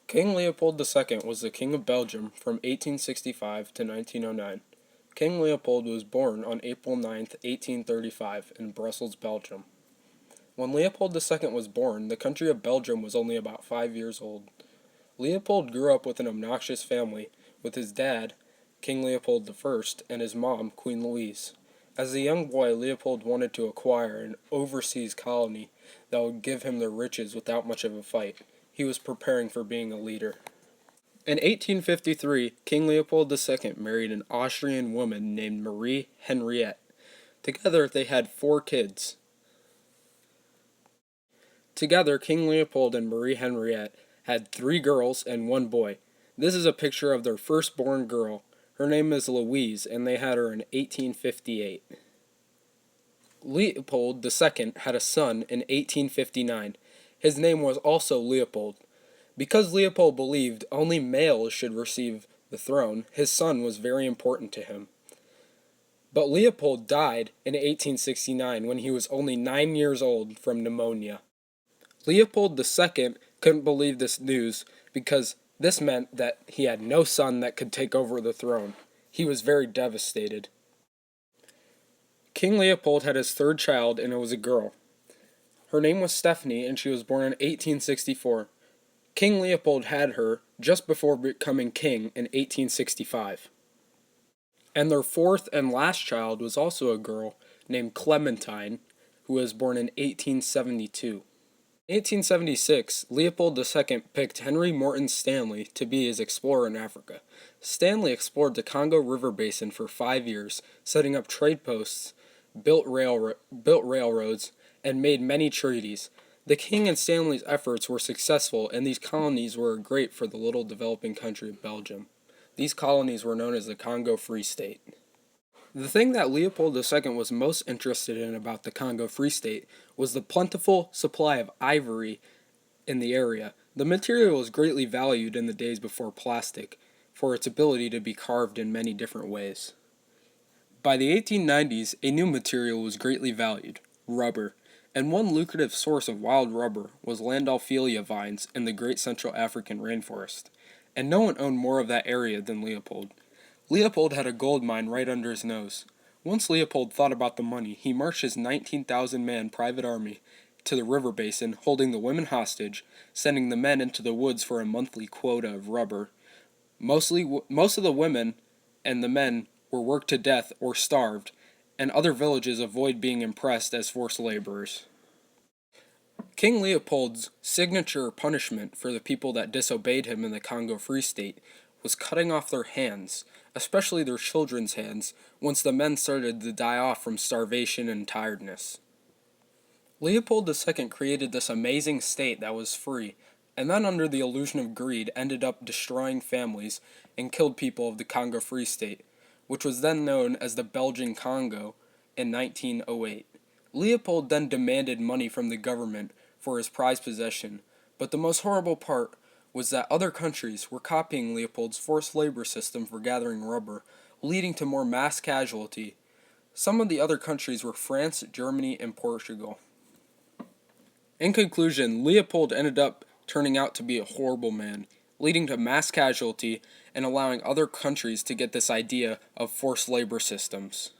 King Leopold II was the King of Belgium from 1865 to 1909. King Leopold was born on April 9, 1835, in Brussels, Belgium. When Leopold II was born, the country of Belgium was only about 5 years old. Leopold grew up with an obnoxious family, with his dad, King Leopold I, and his mom, Queen Louise. As a young boy, Leopold wanted to acquire an overseas colony that would give him the riches without much of a fight. He was preparing for being a leader. In 1853, King Leopold II married an Austrian woman named Marie Henriette. Together, they had 4 kids. Together, King Leopold and Marie Henriette had 3 girls and 1 boy. This is a picture of their firstborn girl. Her name is Louise, and they had her in 1858. Leopold II had a son in 1859. His name was also Leopold. Because Leopold believed only males should receive the throne, his son was very important to him. But Leopold died in 1869 when he was only 9 years old from pneumonia. Leopold II couldn't believe this news because this meant that he had no son that could take over the throne. He was very devastated. King Leopold had his 3rd child, and it was a girl. Her name was Stephanie, and she was born in 1864. King Leopold had her just before becoming king in 1865. And their 4th and last child was also a girl named Clementine, who was born in 1872. In 1876, Leopold II picked Henry Morton Stanley to be his explorer in Africa. Stanley explored the Congo River Basin for 5 years, setting up trade posts, built railroads, and made many treaties. The king and Stanley's efforts were successful, and these colonies were great for the little developing country of Belgium. These colonies were known as the Congo Free State. The thing that Leopold II was most interested in about the Congo Free State was the plentiful supply of ivory in the area. The material was greatly valued in the days before plastic, for its ability to be carved in many different ways. By the 1890s, a new material was greatly valued, rubber, and one lucrative source of wild rubber was Landophilia vines in the Great Central African Rainforest, and no one owned more of that area than Leopold. Leopold had a gold mine right under his nose. Once Leopold thought about the money, he marched his 19,000-man private army to the river basin, holding the women hostage, sending the men into the woods for a monthly quota of rubber. Most of the women and the men were worked to death or starved, and other villages avoid being impressed as forced laborers. King Leopold's signature punishment for the people that disobeyed him in the Congo Free State was cutting off their hands, especially their children's hands, once the men started to die off from starvation and tiredness. Leopold II created this amazing state that was free, and then under the illusion of greed ended up destroying families and killed people of the Congo Free State, which was then known as the Belgian Congo in 1908. Leopold then demanded money from the government for his prized possession, but the most horrible part was that other countries were copying Leopold's forced labor system for gathering rubber, leading to more mass casualty. Some of the other countries were France, Germany, and Portugal. In conclusion, Leopold ended up turning out to be a horrible man, leading to mass casualty and allowing other countries to get this idea of forced labor systems.